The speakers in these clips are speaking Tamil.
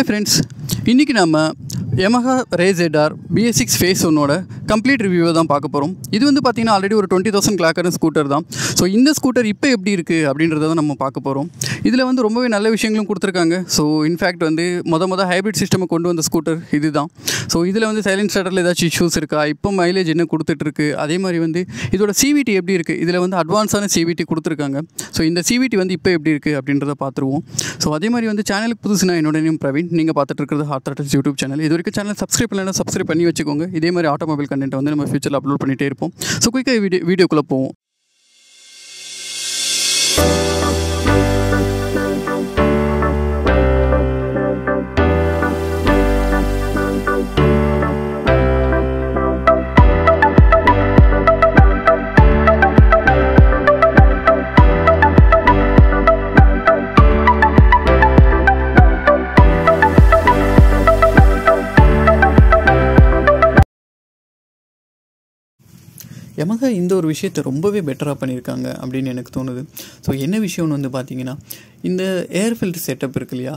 Hi friends, இன்றைக்கி நம்ம Yamaha Ray ZR BS6 Phase 1ஓட கம்ப்ளீட் ரிவ்யூவை தான் பார்க்க போகிறோம். இது வந்து பார்த்திங்கன்னா ஆல்ரெடி ஒரு 20,000 கிளாக்கான ஸ்கூட்டர் தான். ஸோ இந்த ஸ்கூட்டர் இப்போ எப்படி இருக்குது அப்படின்றத தான் நம்ம பார்க்க போகிறோம். இதில் வந்து ரொம்பவே நல்ல விஷயங்களும் கொடுத்துருக்காங்க. ஸோ இன்ஃபேக்ட் வந்து மொதல் ஹைப்ரிட் சிஸ்டமை கொண்டு வந்த ஸ்கூட்டர் இது தான். ஸோ இதில் வந்து சைலன்ட் ஸ்டார்டரில் ஏதாச்சும் இஷ்யூஸ் இருக்கா, இப்போ மைலேஜ் என்ன கொடுத்துட்ருக்கு, அதே மாதிரி வந்து இதோட CVT எப்படி இருக்குது, இதில் வந்து அட்வான்ஸான CVT கொடுத்துருக்காங்க. ஸோ இந்த CVT வந்து இப்போ எப்படி இருக்குது அப்படின்றத பார்த்துருவோம். ஸோ அதே மாதிரி வந்து சேனலுக்கு புதுசுனா என்னோட நேம் பிரவீன், நீங்கள் பார்த்துட்டு இருக்கிறது ஹார்ட் த்ராட்டல்ஸ் யூடியூப் சேனல். இது வரைக்கும் சேனல் சப்ஸ்கிரைப் பண்ணலைன்னா சப்ஸ்கிரைப் பண்ணி வச்சுக்கோங்க. இதே மாதிரி ஆட்டோமொபைல் கண்டென்ட் வந்து நம்ம ஃபியூச்சரில் அப்லோட் பண்ணிகிட்டே இருப்போம். ஸோ குயிக்காக வீடியோக்குள்ளே போவோம். Yamaha இந்த ஒரு விஷயத்தை ரொம்பவே பெட்டராக பண்ணியிருக்காங்க அப்படின்னு எனக்கு தோணுது. ஸோ என்ன விஷயம்னு வந்து பார்த்திங்கன்னா, இந்த ஏர் ஃபில்டர் செட்டப் இருக்கு இல்லையா,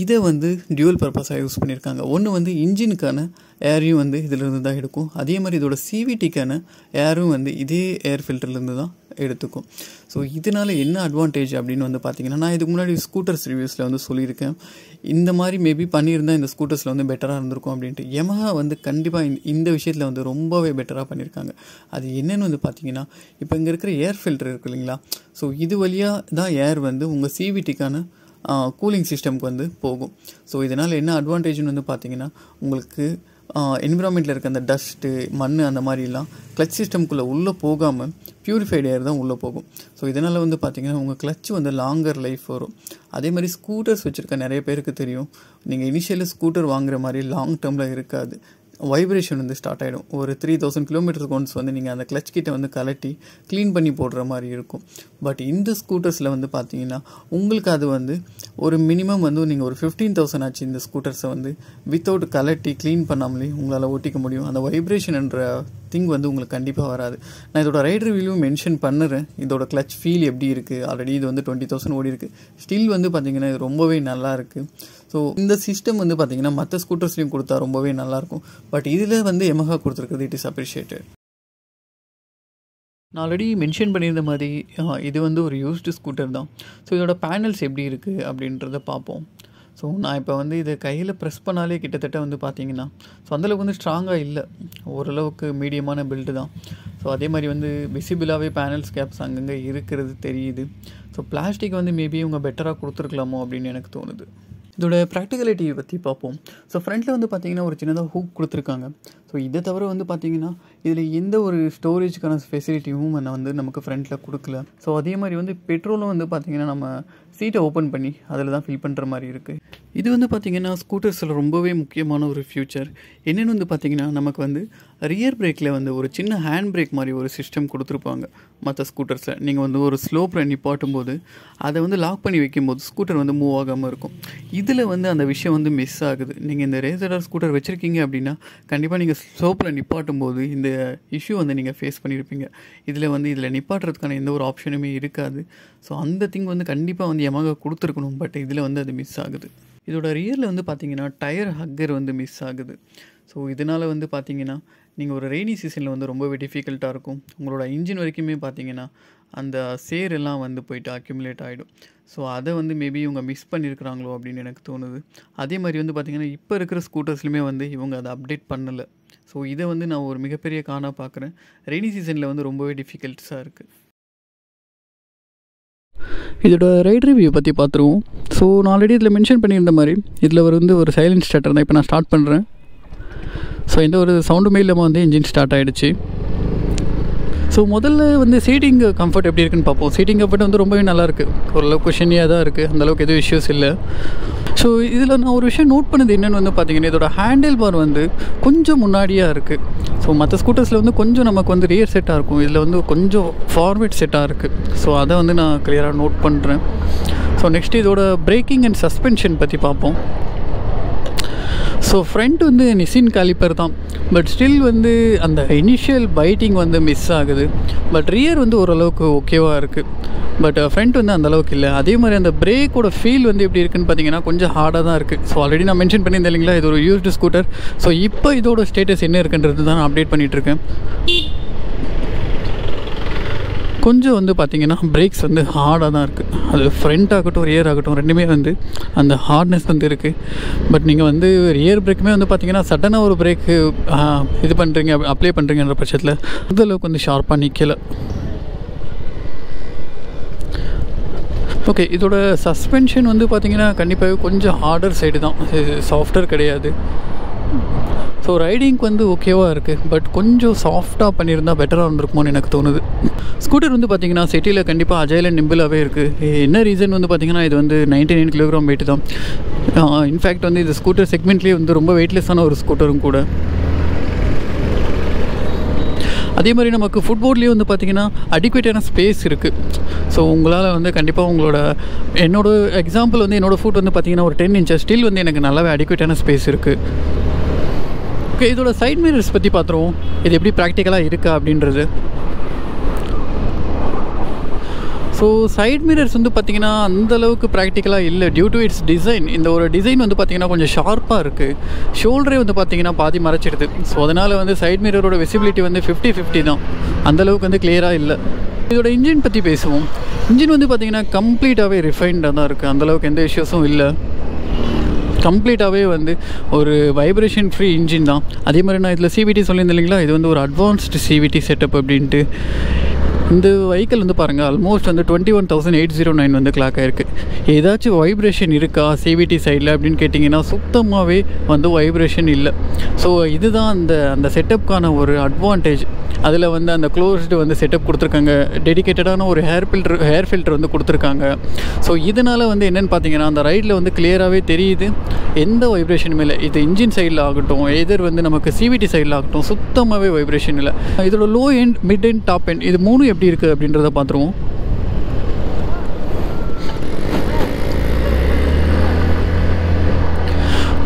இதை வந்து டியூவல் பர்பஸாக யூஸ் பண்ணியிருக்காங்க. ஒன்று வந்து இன்ஜினுக்கான ஏரையும் வந்து இதிலிருந்து தான் எடுக்கும். அதே மாதிரி இதோட CVTக்கான ஏரும் வந்து இதே ஏர் ஃபில்டர்லேருந்து தான் எடுத்துக்கும். ஸோ இதனால் என்ன அட்வான்டேஜ் அப்படின்னு வந்து பார்த்திங்கன்னா, நான் இதுக்கு முன்னாடி ஸ்கூட்டர்ஸ் ரிவ்யூஸில் வந்து சொல்லியிருக்கேன், இந்த மாதிரி மேபி பண்ணியிருந்தால் இந்த ஸ்கூட்டர்ஸில் வந்து பெட்டராக இருந்திருக்கும் அப்படின்ட்டு. Yamaha வந்து கண்டிப்பாக இந்த விஷயத்தில் வந்து ரொம்பவே பெட்டராக பண்ணியிருக்காங்க. அது என்னென்னு வந்து பார்த்திங்கன்னா, இப்போ இங்கே இருக்கிற ஏர் ஃபில்டர் இருக்குது இல்லைங்களா, ஸோ இது வழியாக தான் ஏர் வந்து உங்கள் CVTக்கான கூலிங் சிஸ்டம்க்கு வந்து போகும். ஸோ இதனால் என்ன அட்வான்டேஜ்னு வந்து பார்த்திங்கன்னா, உங்களுக்கு என்விரான்மெண்ட்டில் இருக்க அந்த டஸ்ட்டு, மண், அந்த மாதிரிலாம் கிளச் சிஸ்டம்குள்ளே உள்ளே போகாமல் பியூரிஃபைடு ஏர் தான் உள்ளே போகும். ஸோ இதனால் வந்து பார்த்திங்கன்னா உங்கள் கிளச் வந்து லாங்கர் லைஃப் வரும். அதே மாதிரி ஸ்கூட்டர்ஸ் வச்சுருக்க நிறைய பேருக்கு தெரியும், நீங்கள் இனிஷியலில் ஸ்கூட்டர் வாங்குற மாதிரி லாங் டேர்மில் இருக்காது. வைப்ரேஷன் வந்து ஸ்டார்ட் ஆகிடும். ஒரு 3000 கிலோமீட்டருக்கு ஒன்ஸ் வந்து நீங்கள் அந்த கிளச் கிட்ட வந்து கலட்டி க்ளீன் பண்ணி போடுற மாதிரி இருக்கும். பட் இந்த ஸ்கூட்டர்ஸில் வந்து பார்த்தீங்கன்னா உங்களுக்கு அது வந்து ஒரு மினிமம் வந்து நீங்கள் ஒரு 15,000 ஆச்சு இந்த ஸ்கூட்டர்ஸை வந்து வித்தவுட் கலட்டி க்ளீன் பண்ணாமலே உங்களால் ஓட்டிக்க முடியும். அந்த வைப்ரேஷன்ன்ற திங் வந்து உங்களுக்கு கண்டிப்பாக வராது. நான் இதோட ரைட் ரிவ்யூவும் மென்ஷன் பண்ணுறேன், இதோட கிளச் ஃபீல் எப்படி இருக்குது. ஆல்ரெடி இது வந்து 20,000 ஓடி இருக்குது. ஸ்டில் வந்து பார்த்திங்கன்னா இது ரொம்பவே நல்லா இருக்குது. ஸோ இந்த சிஸ்டம் வந்து பார்த்திங்கன்னா மற்ற ஸ்கூட்டர்ஸ்லையும் கொடுத்தா ரொம்பவே நல்லாயிருக்கும். பட் இதில் வந்து Yamaha கொடுத்துருக்குறது இட் இஸ் அப்ரிஷியேட்டட். நான் ஆல்ரெடி மென்ஷன் பண்ணியிருந்த மாதிரி இது வந்து ஒரு யூஸ்டு ஸ்கூட்டர் தான். ஸோ இதோட பேனல்ஸ் எப்படி இருக்குது அப்படின்றத பார்ப்போம். ஸோ நான் இப்போ வந்து இதை கையில் ப்ரெஸ் பண்ணாலே கிட்டத்தட்ட வந்து பார்த்திங்கன்னா ஸோ அந்தளவுக்கு வந்து ஸ்ட்ராங்காக இல்லை, ஓரளவுக்கு மீடியமான பில்டு தான். ஸோ அதே மாதிரி வந்து விசிபிளாகவே பேனல்ஸ் கேப்ஸ் அங்கங்கே இருக்கிறது தெரியுது. ஸோ பிளாஸ்டிக் வந்து மேபி இவங்க பெட்டராக கொடுத்துருக்கலாமோ அப்படின்னு எனக்கு தோணுது. இதோட ப்ராக்டிகலிட்டியை பற்றி பார்ப்போம். ஸோ ஃப்ரண்ட்டில் வந்து பார்த்திங்கன்னா ஒரு சின்னதாக ஹூக் கொடுத்துருக்காங்க. ஸோ இதை தவிர வந்து பார்த்திங்கன்னா இதில் எந்த ஒரு ஸ்டோரேஜ்க்கான ஃபெசிலிட்டியும் வந்து நமக்கு ஃப்ரண்ட்டில் கொடுக்கல. ஸோ அதே மாதிரி வந்து பெட்ரோலும் வந்து பார்த்திங்கன்னா நம்ம சீட்டை ஓப்பன் பண்ணி அதில் தான் ஃபில் பண்ணுற மாதிரி இருக்குது. இது வந்து பார்த்திங்கன்னா ஸ்கூட்டர்ஸில் ரொம்பவே முக்கியமான ஒரு ஃபியூச்சர். என்னென்னு வந்து பார்த்திங்கன்னா நமக்கு வந்து ரியர் பிரேக்கில் வந்து ஒரு சின்ன ஹேண்ட் பிரேக் மாதிரி ஒரு சிஸ்டம் கொடுத்துருப்பாங்க. மற்ற ஸ்கூட்டர்ஸில் நீங்கள் வந்து ஒரு ஸ்லோப்பில் நிப்பாட்டும் போது அதை வந்து லாக் பண்ணி வைக்கும்போது ஸ்கூட்டர் வந்து மூவ் ஆகாமல் இருக்கும். இதில் வந்து அந்த விஷயம் வந்து மிஸ் ஆகுது. நீங்கள் இந்த Ray ZR ஸ்கூட்டர் வச்சுருக்கீங்க அப்படின்னா கண்டிப்பாக நீங்கள் ஸ்லோப்பில் நிப்பாட்டும் போது இந்த இஷ்யூ வந்து நீங்கள் ஃபேஸ் பண்ணியிருப்பீங்க. இதில் நிப்பாட்டுறதுக்கான எந்த ஒரு ஆப்ஷனுமே இருக்காது. ஸோ அந்த திங் வந்து கண்டிப்பாக வந்து Yamaha கொடுத்துருக்கணும். பட் இதில் வந்து அது மிஸ் ஆகுது. இதோட ரியரில் வந்து பார்த்திங்கன்னா டயர் ஹக்கர் வந்து மிஸ் ஆகுது. ஸோ இதனால் வந்து பார்த்திங்கன்னா நீங்கள் ஒரு ரெய்னி சீசனில் வந்து ரொம்பவே டிஃபிகல்ட்டாக இருக்கும். உங்களோட இன்ஜின் வரைக்குமே பார்த்திங்கன்னா அந்த சேரெல்லாம் வந்து போயிட்டு அக்யூமுலேட் ஆகிடும். ஸோ அதை வந்து மேபி இவங்க மிஸ் பண்ணியிருக்கிறாங்களோ அப்படின்னு எனக்கு தோணுது. அதே மாதிரி வந்து பார்த்திங்கன்னா இப்போ இருக்கிற ஸ்கூட்டர்ஸ்லையுமே வந்து இவங்க அதை அப்டேட் பண்ணலை. ஸோ இதை வந்து நான் ஒரு மிகப்பெரிய காணாக பார்க்குறேன். ரெய்னி சீசனில் வந்து ரொம்பவே டிஃபிகல்ட்ஸாக இருக்குது. இதோட ரைட் ரிவ்யூ பற்றி பார்த்துருவோம். ஸோ நான் ஆல்ரெடி இதில் மென்ஷன் பண்ணியிருந்த மாதிரி இதில் வந்து ஒரு சைலண்ட் ஸ்டார்டர் தான். இப்போ நான் ஸ்டார்ட் பண்ணுறேன். ஸோ எந்த ஒரு சவுண்டுமே இல்லாமல் வந்து இன்ஜின் ஸ்டார்ட் ஆகிடுச்சு. ஸோ முதல்ல வந்து சீட்டிங் கம்ஃபர்ட் எப்படி இருக்குன்னு பார்ப்போம். சீட்டிங் கம்ஃபர்ட் வந்து ரொம்பவே நல்லாயிருக்கு. ஓரளவுக்கு குஷனியாக தான் இருக்குது, அந்தளவுக்கு எதுவும் இஷ்யூஸ் இல்லை. ஸோ இதில் நான் ஒரு விஷயம் நோட் பண்ணது என்னென்னு வந்து பார்த்திங்கன்னா இதோட ஹேண்டில் பார் வந்து கொஞ்சம் முன்னாடியாக இருக்குது. ஸோ மற்ற ஸ்கூட்டர்ஸில் வந்து கொஞ்சம் நமக்கு வந்து ரியர் செட்டாக இருக்கும், இதில் வந்து கொஞ்சம் ஃபார்வேர்ட் செட்டாக இருக்குது. ஸோ அதை வந்து நான் கிளியராக நோட் பண்ணுறேன். ஸோ நெக்ஸ்ட் இதோட பிரேக்கிங் அண்ட் சஸ்பென்ஷன் பற்றி பார்ப்போம். ஸோ ஃப்ரண்ட் வந்து நிசின் காலிப்பர் தான், பட் ஸ்டில் வந்து அந்த இனிஷியல் பைட்டிங் வந்து மிஸ் ஆகுது. பட் ரியர் வந்து ஓரளவுக்கு ஓகேவாக இருக்குது. பட் ஃப்ரண்ட் வந்து அந்தளவுக்கு இல்லை. அதே மாதிரி அந்த பிரேக்கோட ஃபீல் வந்து எப்படி இருக்குன்னு பார்த்தீங்கன்னா கொஞ்சம் ஹார்டாக தான் இருக்குது. ஸோ ஆல்ரெடி நான் மென்ஷன் பண்ணியிருந்தேன் இல்லைங்களா, இது ஒரு யூஸ்டு ஸ்கூட்டர். ஸோ இப்போ இதோட ஸ்டேட்டஸ் என்ன இருக்குன்றது தான் நான் அப்டேட் பண்ணிகிட்ருக்கேன். கொஞ்சம் வந்து பார்த்திங்கன்னா பிரேக்ஸ் வந்து ஹார்டாக தான் இருக்குது. அது ஃப்ரண்ட் ஆகட்டும் ரியர் ஆகட்டும் ரெண்டுமே வந்து அந்த ஹார்ட்னஸ் வந்து இருக்குது. பட் நீங்கள் வந்து ரியர் பிரேக்குமே வந்து பார்த்திங்கன்னா சடனாக ஒரு பிரேக்கு இது பண்ணுறீங்க அப்ளை பண்ணுறீங்கன்ற பட்சத்தில் அந்தளவுக்கு வந்து ஷார்ப்பாக நிற்கலை. ஓகே, இதோட சஸ்பென்ஷன் வந்து பார்த்திங்கன்னா கண்டிப்பாகவே கொஞ்சம் ஹார்டர் சைடு தான், சாஃப்டர் கிடையாது. ஸோ ரைடிங்க்கு வந்து ஓகேவாக இருக்குது. பட் கொஞ்சம் சாஃப்டாக பண்ணியிருந்தால் பெட்டராக இருந்திருக்குமோன்னு எனக்கு தோணுது. ஸ்கூட்டர் வந்து பார்த்திங்கன்னா சிட்டியில் கண்டிப்பாக அஜைல் அண்ட் நிம்பிளாகவே இருக்குது. என்ன ரீசன் வந்து பார்த்திங்கன்னா இது வந்து 99 கிலோகிராம் வெயிட் தான். இன்ஃபேக்ட் வந்து இது ஸ்கூட்டர் செக்மெண்ட்லேயே வந்து ரொம்ப வெயிட்லெஸ்ஸான ஒரு ஸ்கூட்டரும் கூட. அதே மாதிரி நமக்கு ஃபுட்போர்ட்லேயே வந்து பார்த்திங்கன்னா அடிக்குவேட்டான ஸ்பேஸ் இருக்குது. ஸோ உங்களால் வந்து கண்டிப்பாக உங்களோட என்னோடய எக்ஸாம்பிள் வந்து என்னோடய ஃபுட் வந்து பார்த்திங்கன்னா ஒரு 10 inches ஸ்டில் வந்து எனக்கு நல்லாவே அடிக்குவேட்டான ஸ்பேஸ் இருக்குது. ஓகே, இதோட சைட் மிரர்ஸ் பற்றி பார்த்துருவோம். இது எப்படி ப்ராக்டிக்கலாக இருக்கா அப்படின்றது. ஸோ சைட் மிரர்ஸ் வந்து பார்த்திங்கன்னா அந்தளவுக்கு ப்ராக்டிக்கலாக இல்லை டியூ டு இட்ஸ் டிசைன். இந்த ஒரு டிசைன் வந்து பார்த்திங்கன்னா கொஞ்சம் ஷார்ப்பாக இருக்குது. ஷோல்டரே வந்து பார்த்திங்கன்னா பாதி மறைச்சிடுது. ஸோ அதனால் வந்து சைட் மிரரோட விசிபிலிட்டி வந்து 50-50 தான், அந்தளவுக்கு வந்து கிளியராக இல்லை. இதோட இன்ஜின் பற்றி பேசுவோம். இன்ஜின் வந்து பார்த்திங்கன்னா கம்ப்ளீட்டாகவே ரிஃபைன்டாக தான் இருக்குது, அந்தளவுக்கு எந்த இஷ்யூஸும் இல்லை. கம்ப்ளீட்டாகவே வந்து ஒரு வைப்ரேஷன் ஃப்ரீ இன்ஜின் தான். அதே மாதிரி நான் இதில் சிவிடி சொல்லியிருந்தேன் இல்லைங்களா, இது வந்து ஒரு அட்வான்ஸ்டு சிவிடி செட்டப் அப்படின்ட்டு. இந்த வெஹிக்கிள் வந்து பாருங்கள் ஆல்மோஸ்ட் வந்து 21,809 வந்து கிளாக் ஆகிருக்கு. ஏதாச்சும் வைப்ரேஷன் இருக்கா சிவிடி சைடில் அப்படின்னு கேட்டிங்கன்னா சுத்தமாகவே வந்து வைப்ரேஷன் இல்லை. ஸோ இதுதான் அந்த செட்டப்புக்கான ஒரு அட்வான்டேஜ். அதில் வந்து அந்த க்ளோஸ்டு வந்து செட்டப் கொடுத்துருக்காங்க, டெடிக்கேட்டடான ஒரு ஹேர் ஃபில்டர் வந்து கொடுத்துருக்காங்க. ஸோ இதனால் வந்து என்னென்னு பார்த்தீங்கன்னா அந்த ரைடில் வந்து கிளியராகவே தெரியுது எந்த வைப்ரேஷனுமே இல்லை. இது இன்ஜின் சைடில் ஆகட்டும் எதர் வந்து நமக்கு சிவிடி சைடில் ஆகட்டும் சுத்தமாகவே வைப்ரேஷன் இல்லை. இதோட low end, mid end, top end இது மூணும் எப்படி இருக்குது அப்படின்றத பார்த்துருவோம்.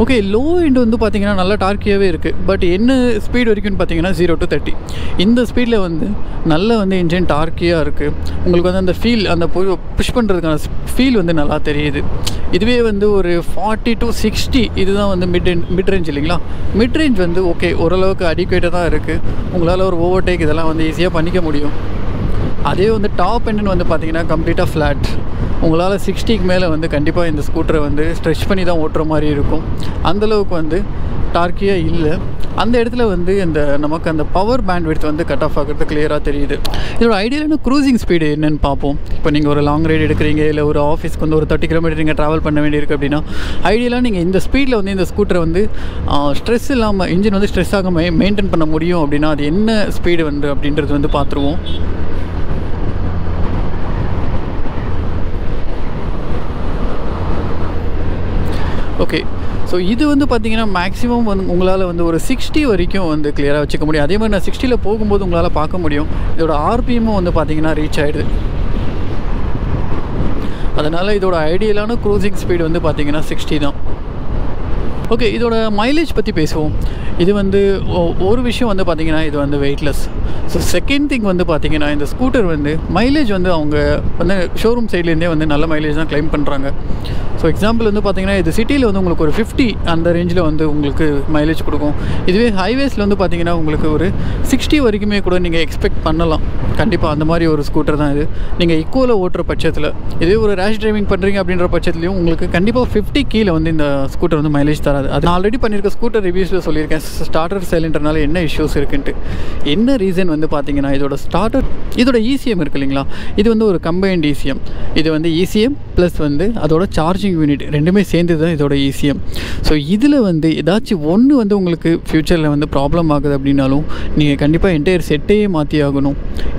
ஓகே, லோ எண்ட் வந்து பார்த்திங்கன்னா நல்லா டார்க்கியாகவே இருக்குது. பட் என்ன ஸ்பீட் வரைக்கும்னு பார்த்தீங்கன்னா 0 to 30 இந்த ஸ்பீடில் வந்து நல்ல வந்து இன்ஜின் டார்க்கியாக இருக்குது. உங்களுக்கு வந்து அந்த ஃபீல், அந்த புஷ் பண்ணுறதுக்கான ஃபீல் வந்து நல்லா தெரியுது. இதுவே வந்து ஒரு 40 to 60 இதுதான் வந்து மிட் ரேஞ்ச் இல்லைங்களா. மிட் ரேஞ்ச் வந்து ஓகே ஓரளவுக்கு அடிக்குவேட்டாக தான் இருக்குது. உங்களால் ஒரு ஓவர்டேக் இதெல்லாம் வந்து ஈஸியாக பண்ணிக்க முடியும். அதே வந்து டாப் எண்டுன்னு வந்து பார்த்திங்கன்னா கம்ப்ளீட்டாக ஃப்ளாட். உங்களால் 60க்கு மேலே வந்து கண்டிப்பாக இந்த ஸ்கூட்டரை வந்து ஸ்ட்ரெச் பண்ணி தான் ஓட்டுற மாதிரி இருக்கும். அந்தளவுக்கு வந்து டார்க்கியாக இல்லை. அந்த இடத்துல வந்து நமக்கு அந்த பவர் பேண்ட்விட்த் வந்து கட் ஆஃப் ஆகிறது கிளியராக தெரியுது. இதோட ஐடியலான க்ரூசிங் ஸ்பீடு என்னென்னு பார்ப்போம். இப்போ நீங்கள் ஒரு லாங் ரைடு எடுக்கிறீங்க, இல்லை ஒரு ஆஃபீஸ்க்கு வந்து ஒரு 30 கிலோமீட்டர் நீங்கள் ட்ராவல் பண்ண வேண்டியிருக்கு அப்படின்னா ஐடியலாக நீங்கள் இந்த ஸ்பீடில் வந்து இந்த ஸ்கூட்டரை வந்து ஸ்ட்ரெஸ் இல்லாமல் இன்ஜின் வந்து ஸ்ட்ரெஸ் ஆகாமல் மெயின்டைன் பண்ண முடியும் அப்படின்னா அது என்ன ஸ்பீடு வந்து அப்படின்றது வந்து பார்த்துருவோம். ஓகே, ஸோ இது வந்து பார்த்திங்கன்னா மேக்ஸிமம் வந்து உங்களால் வந்து ஒரு 60 வரைக்கும் வந்து கிளியராக வச்சுக்க முடியும். அதே மாதிரி நான் 60ல் போகும்போது உங்களால் பார்க்க முடியும் இதோட ஆர்பிஎம்மும் வந்து பார்த்திங்கன்னா ரீச் ஆகிடுது. அதனால் இதோட ஐடியலான க்ரூசிங் ஸ்பீடு வந்து பார்த்திங்கன்னா 60 தான். ஓகே, இதோட மைலேஜ் பற்றி பேசுவோம். இது வந்து ஒரு விஷயம் வந்து பார்த்திங்கன்னா இது வந்து வெயிட்லெஸ். ஸோ செகண்ட் திங் வந்து பார்த்திங்கன்னா இந்த ஸ்கூட்டர் வந்து மைலேஜ் வந்து அவங்க வந்து ஷோரூம் சைட்லேருந்தே வந்து நல்ல மைலேஜ் தான் கிளைம் பண்ணுறாங்க. ஸோ எக்ஸாம்பிள் வந்து பார்த்திங்கன்னா இது சிட்டியில் வந்து உங்களுக்கு ஒரு 50 அந்த ரேஞ்சில் வந்து உங்களுக்கு மைலேஜ் கொடுக்கும். இதுவே ஹைவேஸில் வந்து பார்த்திங்கன்னா உங்களுக்கு ஒரு 60 வரைக்குமே கூட நீங்கள் எக்ஸ்பெக்ட் பண்ணலாம். கண்டிப்பாக அந்த மாதிரி ஒரு ஸ்கூட்டர் தான் இது. நீங்கள் ஈக்குவலாக ஓட்டுற பட்சத்தில், இதே ஒரு ரேஷ் டிரைவிங் பண்ணுறீங்க அப்படின்ற பட்சத்துலையும் உங்களுக்கு கண்டிப்பாக 50 கீழே வந்து இந்த ஸ்கூட்டர் வந்து மைலேஜ் தராது. அது நான் ஆல்ரெடி பண்ணியிருக்க ஸ்கூட்டர் ரிவ்யூஸில் சொல்லியிருக்கேன் ஸ்டார்டர் சைலண்ட்னால என்ன இஷ்யூஸ் இருக்குன்ட்டு. என்ன ரீசன் வந்து பார்த்திங்கன்னா இதோட ECM இருக்குது இல்லைங்களா, இது வந்து ஒரு கம்பைன்ட் ECM. இது வந்து ECM ப்ளஸ் வந்து அதோட சார்ஜிங் யூனிட் ரெண்டுமே சேர்ந்து தான் இதோட ECM. ஸோ இதில் வந்து ஏதாச்சும் ஒன்று வந்து உங்களுக்கு ஃப்யூச்சரில் வந்து ப்ராப்ளம் ஆகுது அப்படின்னாலும் நீங்கள் கண்டிப்பாக என்டையர் செட்டையே மாற்றி ஆகணும்.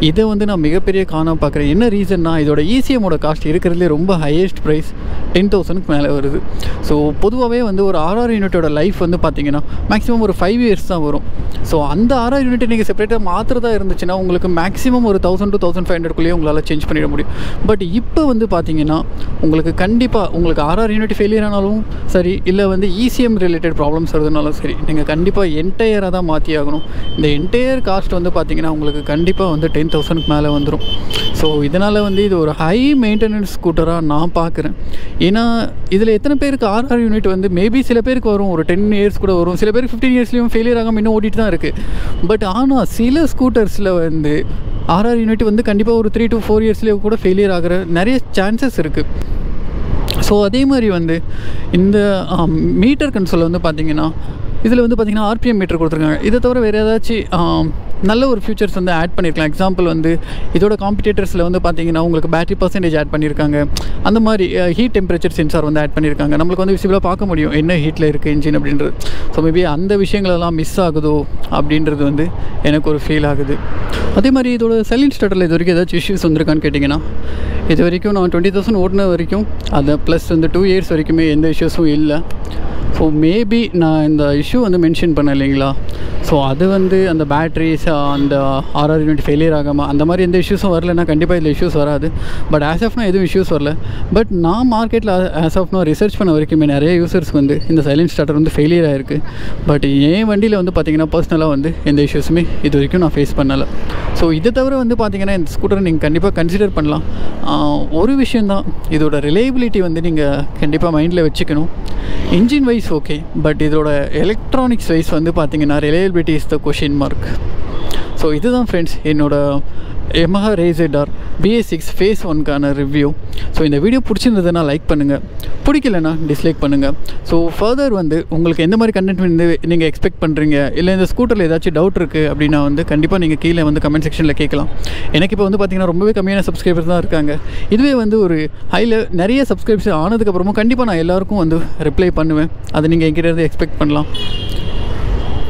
இதை வந்து நான் மிகப்பெரிய காரணம் பார்க்குறேன். என்ன ரீசன்னா இதோட ECMோட காஸ்ட் இருக்கிறதுலே ரொம்ப ஹையஸ்ட் ப்ரைஸ் 10,000க்கு மேலே வருது. ஸோ பொதுவாகவே வந்து ஒரு RR யூனிட்டோட லைஃப் வந்து பார்த்திங்கன்னா மேக்ஸிமம் ஒரு 5 years தான் வரும். ஸோ அந்த RR யூனிட்டை நீங்கள் செப்பரேட்டாக மாற்றுறதா இருந்துச்சுன்னா உங்களுக்கு மேக்ஸிமம் ஒரு 1000 to 1500 உங்களால் சேஞ்ச் பண்ணிட முடியும். பட் இப்போ வந்து பார்த்திங்கன்னா உங்களுக்கு கண்டிப்பாக உங்களுக்கு ஆர்ஆர் யூனிட் ஃபெயிலியர் ஆனாலும் சரி, இல்லை வந்து இசிஎம் ரிலேட்டட் ப்ராப்ளம்ஸ் வருதுனாலும் சரி, நீங்கள் கண்டிப்பாக என்டையராக தான் மாற்றி ஆகணும். இந்த என்டையர் காஸ்ட் வந்து பார்த்திங்கன்னா உங்களுக்கு கண்டிப்பாக வந்து 10,000 மேலே வந்துடும். ஸோ இதனால் வந்து இது ஒரு ஹை மெயின்டெனன்ஸ் ஸ்கூட்டராக நான் பார்க்குறேன். ஏன்னா இதில் எத்தனை பேருக்கு ஆர்ஆர் யூனிட் வந்து மேபி சில பேருக்கு வரும், ஒரு 10 இயர்ஸ் கூட வரும், சில பேருக்கு 15 இயர்ஸ்லேயும் ஃபெயிலியர் ஆகாமல் இன்னும் ஓடிட்டு தான் இருக்குது. பட் ஆனால் சில ஸ்கூட்டர்ஸில் வந்து ஆர்ஆர் யூனிட் வந்து கண்டிப்பாக ஒரு 3 to 4 இயர்ஸ்லேயே கூட ஃபெயிலியர் ஆகிற நிறைய சான்சஸ் இருக்குது. ஸோ அதே மாதிரி வந்து இந்த மீட்டர் கன்சோல் வந்து பார்த்திங்கன்னா இதில் வந்து பார்த்திங்கன்னா ஆர்பிஎம் மீட்டர் கொடுத்துருக்காங்க. இதை தவிர வேறு ஏதாச்சும் நல்ல ஒரு ஃபியூச்சர்ஸ் வந்து ஆட் பண்ணியிருக்கலாம். எக்ஸாம்பிள் வந்து இதோட காம்படிட்டர்ஸில் வந்து பார்த்திங்கன்னா உங்களுக்கு பேட்டரி பர்சன்டேஜ் ஆட் பண்ணியிருக்காங்க. அந்த மாதிரி ஹீட் டெம்பரேச்சர் சென்சார் வந்து ஆட் பண்ணியிருக்காங்க. நம்மளுக்கு வந்து விசிபிளாக பார்க்க முடியும் என்ன ஹீட்டில் இருக்குது இன்ஜின் அப்படின்றது. ஸோ மேபி அந்த விஷயங்களெல்லாம் மிஸ் ஆகுதோ அப்படின்றது வந்து எனக்கு ஒரு ஃபீல் ஆகுது. அதே மாதிரி இதோட சைலண்ட் ஸ்டார்டரில் இது வரைக்கும் ஏதாச்சும் இஷ்யூஸ் வந்திருக்கான்னு கேட்டிங்கன்னா, இது வரைக்கும் நான் 20,000 ஓடின வரைக்கும் அதை ப்ளஸ் வந்து 2 இயர்ஸ் வரைக்குமே எந்த இஷ்யூஸும் இல்லை. ஸோ மேபி நான் இந்த இஷ்யூ வந்து மென்ஷன் பண்ணேன் இல்லைங்களா, ஸோ அது வந்து அந்த பேட்ரிஸ் அந்த ஆர்ஆர் யூனிட் ஃபெயிலியர் ஆகாமல் அந்த மாதிரி எந்த இஷ்யூஸும் வரலைன்னா கண்டிப்பாக இதில் இஷ்யூஸ் வராது. பட் ஆஸ் ஆஃப்னா எதுவும் இஷ்யூஸ் வரல. பட் நான் மார்க்கெட்டில் ஆஸ் ஆஃப்னா ரிசர்ச் பண்ண வரைக்குமே நிறைய யூசர்ஸ் வந்து இந்த சைலண்ட் ஸ்டார்டர் வந்து ஃபெயிலியர் ஆகிருக்கு. பட் என் வண்டியில் வந்து பார்த்திங்கன்னா பர்சனலாக வந்து எந்த இஷ்யூஸுமே இது வரைக்கும் நான் ஃபேஸ் பண்ணலை. ஸோ இதை தவிர வந்து பார்த்திங்கன்னா இந்த ஸ்கூட்டரை நீங்கள் கண்டிப்பாக கன்சிடர் பண்ணலாம். ஒரு விஷயந்தான், இதோட ரிலையபிலிட்டி வந்து நீங்கள் கண்டிப்பாக மைண்டில் வச்சுக்கணும். இன்ஜின் வைஸ் ஓகே, பட் இதோட எலக்ட்ரானிக்ஸ் வைஸ் வந்து பார்த்திங்கன்னா reliability is the question mark. So இதுதான் ஃப்ரெண்ட்ஸ் என்னோட Yamaha Razr BS6 Phase 1க்கான ரிவ்யூ. ஸோ இந்த வீடியோ பிடிச்சிருந்ததுன்னா லைக் பண்ணுங்கள், பிடிக்கலன்னா டிஸ்லைக் பண்ணுங்கள். ஸோ ஃபர்தர் வந்து உங்களுக்கு எந்த மாதிரி கண்டென்ட் வந்து நீங்கள் எக்ஸ்பெக்ட் பண்ணுறீங்க, இல்லை இந்த ஸ்கூட்டரில் ஏதாச்சும் டவுட் இருக்குது அப்படின்னா வந்து கண்டிப்பாக நீங்கள் கீழே வந்து கமெண்ட் செக்ஷனில் கேட்கலாம். எனக்கு இப்போ வந்து பார்த்திங்கன்னா ரொம்பவே கம்மியான சப்ஸ்கிரைபர்ஸ் தான் இருக்காங்க. இதுவே வந்து ஒரு ஹையில் நிறைய சப்ஸ்கிரைபர்ஸ் ஆனதுக்கப்புறமும் கண்டிப்பாக நான் எல்லாருக்கும் வந்து ரிப்ளை பண்ணுவேன். அதை நீங்கள் என்கிட்ட இருந்து எக்ஸ்பெக்ட் பண்ணலாம்.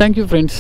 Thank you friends.